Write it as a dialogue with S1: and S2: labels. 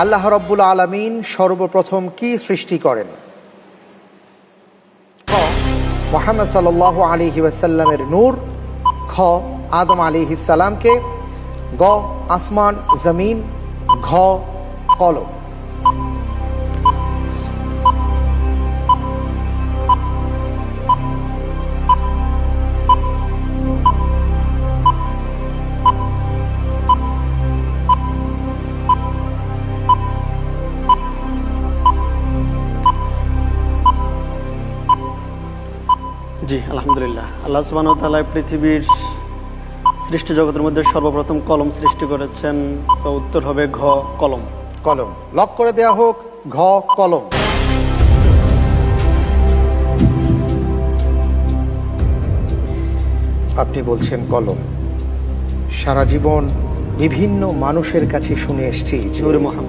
S1: আল্লাহ রাব্বুল আলামিন সর্বপ্রথম কি সৃষ্টি করেন? ক, মুহাম্মদ সাল্লাল্লাহু আলাইহি ওয়াসাল্লামের নূর। খ, আদম আলাইহিস সালামকে। গ, আসমান জমিন। ঘ, কলম।
S2: জি, আলহামদুলিল্লাহ। আল্লাহ সুবহানাহু ওয়া তাআলা পৃথিবীর সৃষ্টি জগতের মধ্যে সর্বপ্রথম কলম সৃষ্টি করেছেন। সো উত্তর হবে ঘ, কলম।
S1: কলম লক করে দেয়া হোক। ঘ, কলম। আপনি বলছেন কলম। সারা জীবন বিভিন্ন মানুষের কাছে শুনে এসেছি যে
S2: নূরে মুহাম্মদ।